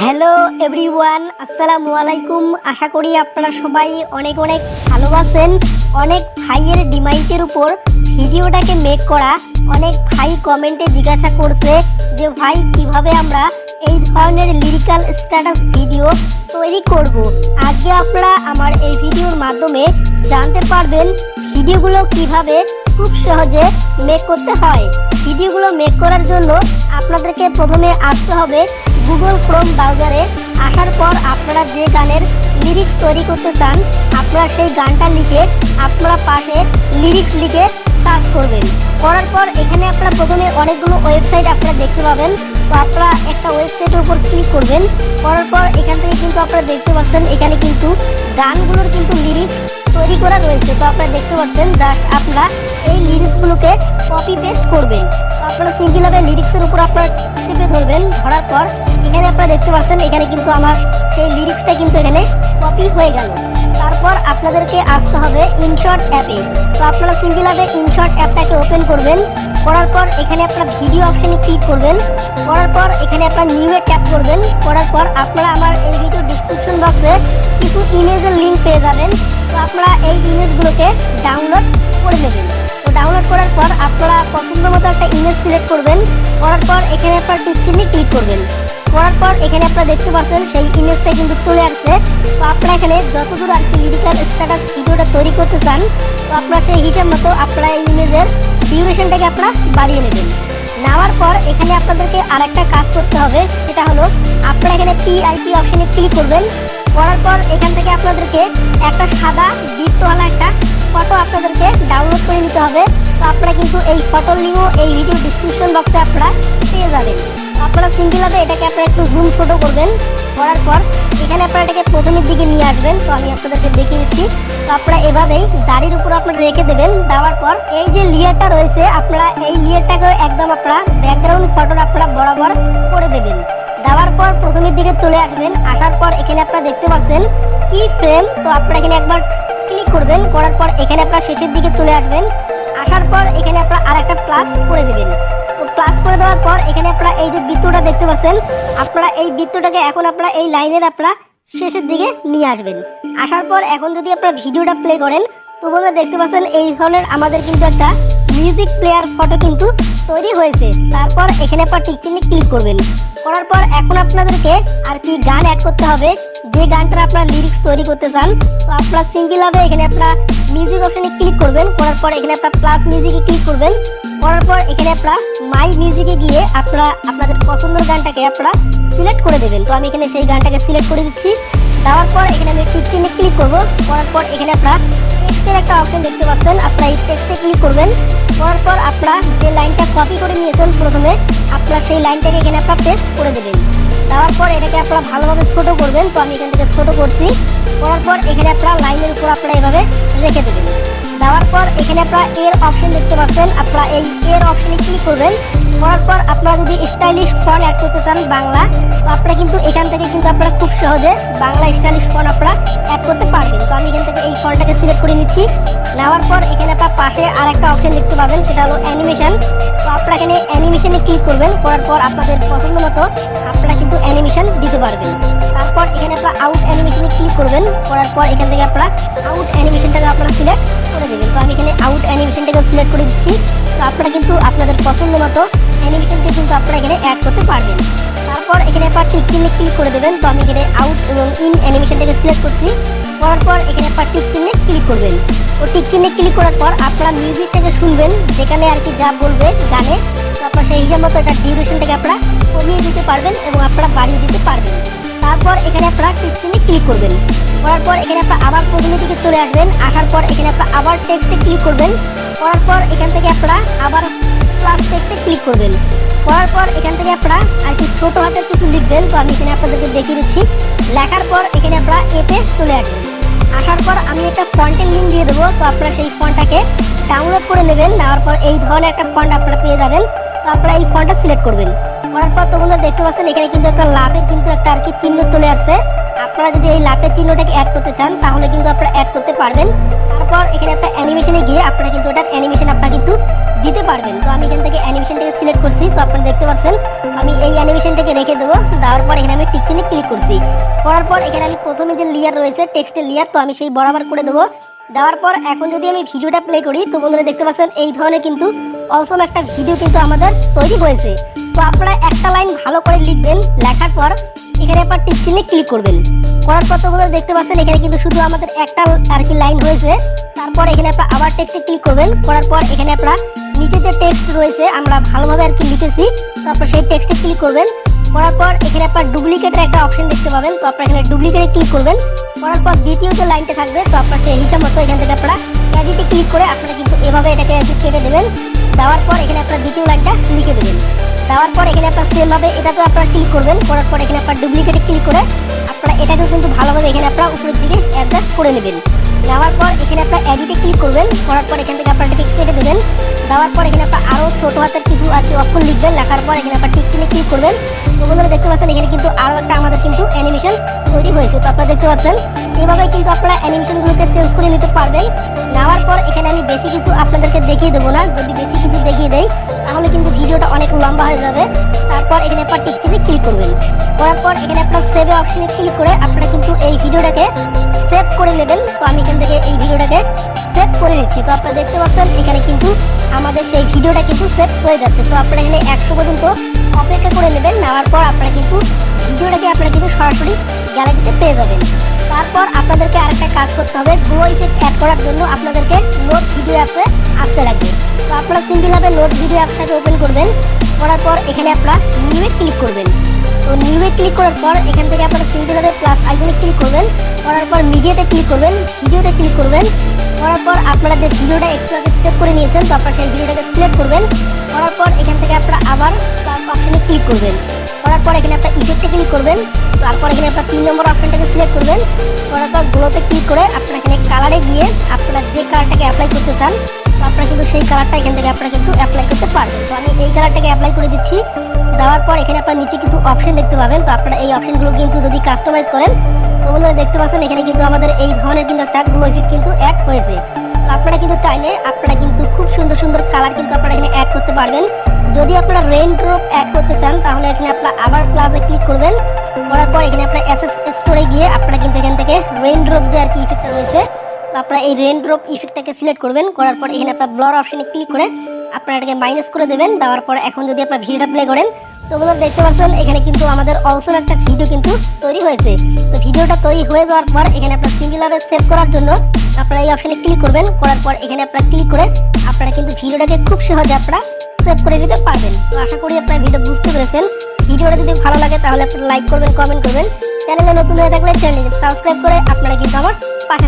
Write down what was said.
Hello everyone, আসসালামু আলাইকুম। আশা করি আপনারা সবাই অনেক অনেক ভালো আছেন। অনেক ভাইয়ের ডিমান্ডের উপর ভিডিওটাকে মেক করা। অনেক ভাই কমেন্টে জিজ্ঞাসা করছে যে ভাই কিভাবে আমরা এই ধরনের লিরিক্যাল স্ট্যাটাস ভিডিও তৈরি করব। আজকে আপনারা আমার এই ভিডিওর মাধ্যমে জানতে পারবেন ভিডিওগুলো কিভাবে খুব সহজে মেক করতে হয়। ভিডিওগুলো মেক করার জন্য আপনাদেরকে প্রথমে আসতে হবে গুগল ক্রোম ব্রাউজারে। আসার পর আপনারা যে গানের লিরিক্স তৈরি করতে চান আপনারা সেই গানটা লিখে আপনারা পাশে লিরিক্স লিখে সার্চ করবেন। করার পর এখানে আপনারা প্রথমে অনেকগুলো ওয়েবসাইট আপনারা দেখতে পাবেন। তো আপনারা একটা ওয়েবসাইটের উপর ক্লিক করবেন। করার পর এখান থেকে কিন্তু আপনারা দেখতে পাচ্ছেন এখানে কিন্তু গানগুলোর কিন্তু লিরিক্স তৈরি করা রয়েছে। তো আপনারা দেখতে পাচ্ছেন জাস্ট আপনারা এই লিরিক্সগুলোকে কপি পেস্ট করবেন। তো আপনারা সিম্পলভাবে লিরিক্সের উপর আপনারা চেপে ধরবেন। ধরার পর এখানে আপনারা দেখতে পাচ্ছেন এখানে কিন্তু আমার সেই লিরিক্সটা কিন্তু এখানে কপি হয়ে গেল। তারপর আপনাদেরকে আসতে হবে ইনশর্ট অ্যাপে। তো আপনারা সিম্পলভাবে ইনশর্ট অ্যাপটাকে ওপেন করবেন। করার পর এখানে আপনারা ভিডিও অপশানে ক্লিক করবেন। করার পর এখানে আপনারা নিউয়ে ট্যাপ করবেন। করার পর আপনারা আমার এই ভিডিও ডিসক্রিপশন বক্সে কিছু ইমেজের লিঙ্ক পেয়ে যাবেন। তো আপনারা এই ইমেজগুলোকে ডাউনলোড করে নেবেন। তো ডাউনলোড করার পর আপনারা পছন্দ মতো একটা ইমেজ সিলেক্ট করবেন। করার পর এখানে আপনারা টিক চিহ্নে ক্লিক করবেন। করার পর এখানে আপনারা দেখতে পাচ্ছেন সেই ইমেজটা কিন্তু চলে আসছে। তো আপনারা এখানে যতদূর আর কি লিরিক্যাল স্ট্যাটাস ভিডিওটা তৈরি করতে চান তো আপনারা সেই হিসাব মতো আপনারা এই ইমেজের ডিউরেশনটাকে আপনারা বাড়িয়ে নেবেন। নেওয়ার পর এখানে আপনাদেরকে আরেকটা কাজ করতে হবে, সেটা হলো আপনারা এখানে পিআইপি অপশানে ক্লিক করবেন। করার পর এখান থেকে আপনাদেরকে একটা সাদা বৃত্তওয়ালা একটা ফটো আপনাদেরকে ডাউনলোড করে নিতে হবে। তো আপনারা কিন্তু এই ফটোর লিঙ্কও এই ভিডিও ডিসক্রিপশন বক্সে আপনারা পেয়ে যাবেন। আপনারা সিম্পলভাবে এটাকে আপনারা একটু জুম ছোটো করবেন। করার পর এখানে আপনারা এটাকে প্রথমের দিকে নিয়ে আসবেন। তো আমি আপনাদেরকে দেখিয়ে দিচ্ছি। তো আপনারা এভাবেই দাড়ির উপর আপনারা রেখে দেবেন। দেওয়ার পর এই যে লেয়ারটা রয়েছে আপনারা এই লেয়ারটাকে একদম আপনারা ব্যাকগ্রাউন্ড ফটোর আপনারা বরাবর করে দেবেন। দেওয়ার পর প্রথমের দিকে চলে আসবেন। আসার পর এখানে আপনারা দেখতে পাচ্ছেন কি ফ্রেম। তো আপনারা এখানে একবার ক্লিক করবেন। করার পর এখানে আপনারা শেষের দিকে চলে আসবেন। আসার পর এখানে আপনারা আরেকটা প্লাস করে দেবেন। তো প্লাস করে দেওয়ার পর এখানে আপনারা এই যে বৃত্তটা দেখতে পাচ্ছেন আপনারা এই বৃত্তটাকে এখন আপনারা এই লাইনের আপনারা শেষের দিকে নিয়ে আসবেন। আসার পর এখন যদি আপনারা ভিডিওটা প্লে করেন তো বন্ধুরা দেখতে পাচ্ছেন এই ধরনের আমাদের কিন্তু একটা মিউজিক প্লেয়ার ফটো কিন্তু তৈরি হয়েছে। তারপর এখানে আপনারা টিক চিহ্নে ক্লিক করবেন। করার পর এখন আপনাদেরকে আর কি গান অ্যাড করতে হবে, যে গানটা আপনারা লিরিক্স তৈরি করতে চান। তো আপনারা সিম্পলভাবে এখানে আপনারা মিউজিক অপশানে ক্লিক করবেন। করার পর এখানে আপনারা প্লাস মিউজিকে ক্লিক করবেন। করার পর এখানে আপনারা মাই মিউজিকে গিয়ে আপনারা আপনাদের পছন্দের গানটাকে আপনারা সিলেক্ট করে দেবেন। তো আমি এখানে সেই গানটাকে সিলেক্ট করে দিচ্ছি। দেওয়ার পর এখানে আমি টিক চিহ্নে ক্লিক করবো। করার পর এখানে আপনারা টেক্সটের একটা অপশন দেখতে পাচ্ছেন, আপনারা এই টেক্সটে ক্লিক করবেন। করার পর আপনারা যে লাইনটা কপি করে নিয়েছেন প্রথমে আপনারা সেই লাইনটাকে এখানে আপনারা পেস্ট করে দেবেন। দেওয়ার পর এটাকে আপনারা ভালোভাবে ছোটো করবেন। তো আমি এখান থেকে ছোটো করছি। করার পর এখানে আপনারা লাইনের উপর আপনারা এভাবে রেখে দেবেন। দেওয়ার পর এখানে আপনারা এর অপশন দেখতে পাচ্ছেন, আপনারা এই এর অপশনে ক্লিক করবেন। করার পর আপনারা যদি স্টাইলিশ ফন্ট অ্যাড করতে চান বাংলা তো আপনারা কিন্তু এখান থেকে কিন্তু আপনারা খুব সহজে বাংলা স্টাইলিশ ফন্ট আপনারা অ্যাড করতে পারবেন। তো আমি এখান থেকে এই ফন্টটাকে সিলেক্ট করে নিচ্ছি। নেওয়ার পর এখানে আপনার পাশে আর একটা অপশন দেখতে পাবেন, সেটা হলো অ্যানিমেশন। তো আপনারা এখানে অ্যানিমেশনে ক্লিক করবেন। করার পর আপনাদের পছন্দ মতো আপনারা কিন্তু অ্যানিমেশন দিতে পারবেন। তারপর এখানে আপনারা আউট অ্যানিমেশনে ক্লিক করবেন। করার পর এখান থেকে আপনারা আউট অ্যানিমেশনটাকে আপনারা সিলেক্ট করে দেবেন। তো আমি এখানে আউট অ্যানিমেশনটাকে সিলেক্ট করে দিচ্ছি। তো আপনারা কিন্তু আপনাদের পছন্দ মতো অ্যানিমেশনকে কিন্তু আপনারা এখানে অ্যাড করতে পারবেন। তারপর এখানে আপনারা টিক চিহ্নে ক্লিক করে দেবেন। তো আমি এখানে আউট এবং ইন অ্যানিমেশনটাকে সিলেক্ট করছি। করার পর এখানে আপনারা টিক চিহ্নে ক্লিক করবেন। তো টিক চিহ্নে ক্লিক করার পর আপনারা মিউজিকটাকে শুনবেন যেখানে আর কি যা বলবে গানে। তো আপনারা সেই হিসাব মতো এটা ডিউরেশনটাকে আপনারা কমিয়ে দিতে পারবেন এবং আপনারা বাড়িয়ে দিতে পারবেন। তারপর এখানে আপনারা টিক চিহ্নে ক্লিক করবেন। করার পর এখানে আপনারা আবার প্রথমের দিকে চলে আসবেন। আসার পর এখানে আপনারা আবার টেক্সটে ক্লিক করবেন। করার পর এখান থেকে আপনারা আবার প্লাস টেক্সটে ক্লিক করবেন। করার পর এখান থেকে আপনারা আর কি ছোটো হাতের কিছু লিখবেন। তো আমি এখানে আপনাদেরকে দেখিয়ে দিচ্ছি। লেখার পর এখানে আপনারা এতে চলে আসবেন। আসার পর আমি একটা ফন্টের লিঙ্ক দিয়ে দেবো। তো আপনারা সেই ফন্টটাকে ডাউনলোড করে নেবেন। নেওয়ার পর এই ধরনের একটা ফন্ট আপনারা পেয়ে যাবেন। তো আপনারা এই ফন্টটা সিলেক্ট করবেন। করার পর তোমরা দেখতে পাচ্ছেন এখানে কিন্তু একটা লাভের কিন্তু একটা আর কি চিহ্ন চলে আসছে। আপনারা আপনারা যদি এই লাখের চিহ্নটাকে অ্যাড করতে চান তাহলে কিন্তু আপনারা অ্যাড করতে পারবেন। তারপর এখানে একটা অ্যানিমেশনে গিয়ে আপনারা কিন্তু ওটার অ্যানিমেশন আপনারা কিন্তু দিতে পারবেন। তো আমি এখান থেকে অ্যানিমেশনটাকে সিলেক্ট করছি, তো আপনারা দেখতে পাচ্ছেন আমি এই অ্যানিমেশনটাকে রেখে দেবো। দেওয়ার পর এখানে আমি টিক চিহ্নে ক্লিক করছি। করার পর এখানে আমি প্রথমে যে লেয়ার রয়েছে টেক্সটের লেয়ার, তো আমি সেই বরাবর করে দেবো। দেওয়ার পর এখন যদি আমি ভিডিওটা প্লে করি তো বন্ধুরা দেখতে পাচ্ছেন এই ধরনের কিন্তু অসম একটা ভিডিও কিন্তু আমাদের তৈরি হয়েছে। তো আপনারা একটা লাইন ভালো করে লিখবেন, লেখার পর এখানে আপনার টিক চিহ্নে ক্লিক করবেন। করার পর তো বন্ধুরা দেখতে পাচ্ছেন এখানে কিন্তু শুধু আমাদের একটা আর কি লাইন হয়েছে। তারপর এখানে আপনারা আবার টেক্সটে ক্লিক করবেন। করার পর এখানে আপনারা নিচে যে টেক্সট রয়েছে আমরা ভালোভাবে আর কি লিখেছি, তারপর সেই টেক্সটে ক্লিক করবেন। করার পর এখানে আপনার ডুপ্লিকেটের একটা অপশন দেখতে পাবেন, তো আপনারা এখানে ডুপ্লিকেটে ক্লিক করবেন। করার পর দ্বিতীয় যে লাইনটা থাকবে তো আপনার সেই হিসাব মতো এখান থেকে আপনারা এডিটে ক্লিক করে আপনারা কিন্তু এভাবে এটাকে কেটে দেবেন। দেওয়ার পর এখানে আপনারা দ্বিতীয় লাইনটা লিখে দেবেন। দেওয়ার পর এখানে আপনার সেমভাবে এটাতেও আপনারা ক্লিক করবেন। করার পর এখানে আপনার ডুপ্লিকেটে ক্লিক করে আপনারা এটাকেও কিন্তু ভালোভাবে এখানে আপনারা উপরের দিকে অ্যাডজাস্ট করে নেবেন। নেওয়ার পর এখানে আপনার এডিটে ক্লিক করবেন। করার পর এখান থেকে আপনারা এটাকে কেটে দেবেন। দেওয়ার পর এখানে আপনার আরও ছোটো হাতের কিছু আর কি অক্ষর লিখবেন। লেখার পর এখানে আপনার টিক চিহ্নে ক্লিক করবেন। তো বন্ধুরা দেখতে পাচ্ছেন এখানে কিন্তু আরও একটা আমাদের কিন্তু অ্যানিমেশন তৈরি হয়েছে। তো আপনারা দেখতে পাচ্ছেন এইভাবে কিন্তু আপনারা অ্যানিমেশনগুলোকে চেঞ্জ করে নিতে পারবেন। নেওয়ার পর এখানে আমি বেশি কিছু আপনাদেরকে দেখিয়ে দেবো না, যদি বেশি কিছু দেখিয়ে দেই তাহলে কিন্তু ভিডিওটা অনেক লম্বা হয়ে যাবে। তারপর এখানে আপনার টিক চিহ্নে ক্লিক করবেন। করার পর এখানে আপনার সেভে অপশনে ক্লিক করে আপনারা কিন্তু এই ভিডিওটাকে সেভ করে নেবেন। তো আমি এখান থেকে এই ভিডিওটাকে সেভ করে নিচ্ছি। তো আপনারা দেখতে পাচ্ছেন এখানে কিন্তু আমাদের সেই ভিডিওটা কিন্তু সেভ হয়ে যাচ্ছে। তো আপনারা এখানে 100 পর্যন্ত অপেক্ষা করে নেবেন। নেওয়ার পর আপনারা কিন্তু ভিডিওটাকে আপনারা কিন্তু সরাসরি গ্যালারিতে পেয়ে যাবেন। তারপর আপনাদেরকে আরেকটা কাজ করতে হবে, গ্লো ইফেক্ট অ্যাড করার জন্য আপনাদেরকে নোট ভিডিও অ্যাপে আসতে লাগবে। তো আপনারা সিম্পলভাবে নোট ভিডিও অ্যাপটাকে ওপেন করবেন। করার পর এখানে আপনারা নিউয়ে ক্লিক করবেন। তো নিউয়ে ক্লিক করার পর এখান থেকে আপনারা সিম্পলভাবে প্লাস আইকনে ক্লিক করবেন। করার পর মিডিয়াতে ক্লিক করবেন, ভিডিওতে ক্লিক করবেন। করার পর আপনারা যে ভিডিওটা একটু আগে সেভ করে নিয়েছেন তো আপনারা সেই ভিডিওটাকে সিলেক্ট করবেন। করার পর এখান থেকে আপনারা আবার প্লাস অপশনে ক্লিক করবেন। করার পর এখানে আপনার ইফেক্টে ক্লিক করবেন। তারপর এখানে আপনার 3 নম্বর অপশনটাকে সিলেক্ট করবেন। করার পর গ্লোতে ক্লিক করে আপনারা এখানে কালারে গিয়ে আপনারা যে কালারটাকে অ্যাপ্লাই করতে চান তো আপনারা কিন্তু সেই কালারটা এখান থেকে আপনারা কিন্তু অ্যাপ্লাই করতে পারবেন। তো আমি এই কালারটাকে অ্যাপ্লাই করে দিচ্ছি। দেওয়ার পর এখানে আপনার নিচে কিছু অপশন দেখতে পাবেন। তো আপনারা এই অপশনগুলো কিন্তু যদি কাস্টমাইজ করেন তো বন্ধুরা দেখতে পাচ্ছেন এখানে কিন্তু আমাদের এই ধরনের কিন্তু একটা গ্লো ইফেক্ট কিন্তু অ্যাড হয়েছে। তো আপনারা কিন্তু চাইলে আপনারা কিন্তু খুব সুন্দর সুন্দর কালার কিন্তু আপনারা এখানে অ্যাড করতে পারবেন। যদি আপনারা রেইন ড্রপ অ্যাড করতে চান তাহলে এখানে আপনারা আবার প্লাসে ক্লিক করবেন। করার পর এখানে আপনার এসএস স্টোরে গিয়ে আপনারা কিন্তু এখান থেকে রেইন ড্রপ যে আর কি ইফেক্টটা রয়েছে তো আপনারা এই রেইন ড্রপ ইফেক্টটাকে সিলেক্ট করবেন। করার পর এখানে আপনার ব্লার অপশনে ক্লিক করে আপনারা এটাকে মাইনাস করে দেবেন। দেওয়ার পর এখন যদি আপনার ভিডিওটা প্লে করেন তো বন্ধুরা দেখতে পাচ্ছেন এখানে কিন্তু আমাদের অবসর একটা ভিডিও কিন্তু তৈরি হয়েছে। তো ভিডিওটা তৈরি হয়ে যাওয়ার পর এখানে আপনার সিঙ্গেলভাবে সেভ করার জন্য আপনারা এই অপশনে ক্লিক করবেন। করার পর এখানে আপনারা ক্লিক করে আপনারা কিন্তু ভিডিওটাকে খুব সহজে আপনারা সেভ করে দিতে পারবেন। তো আশা করি আপনারা ভিডিও বুঝতে পেরেছেন। ভিডিওটা যদি ভালো লাগে তাহলে আপনারা লাইক করবেন, কমেন্ট করবেন। চ্যানেলে নতুন হয়ে থাকলে চ্যানেলকে সাবস্ক্রাইব করে আপনারা কিন্তু আমার পাশে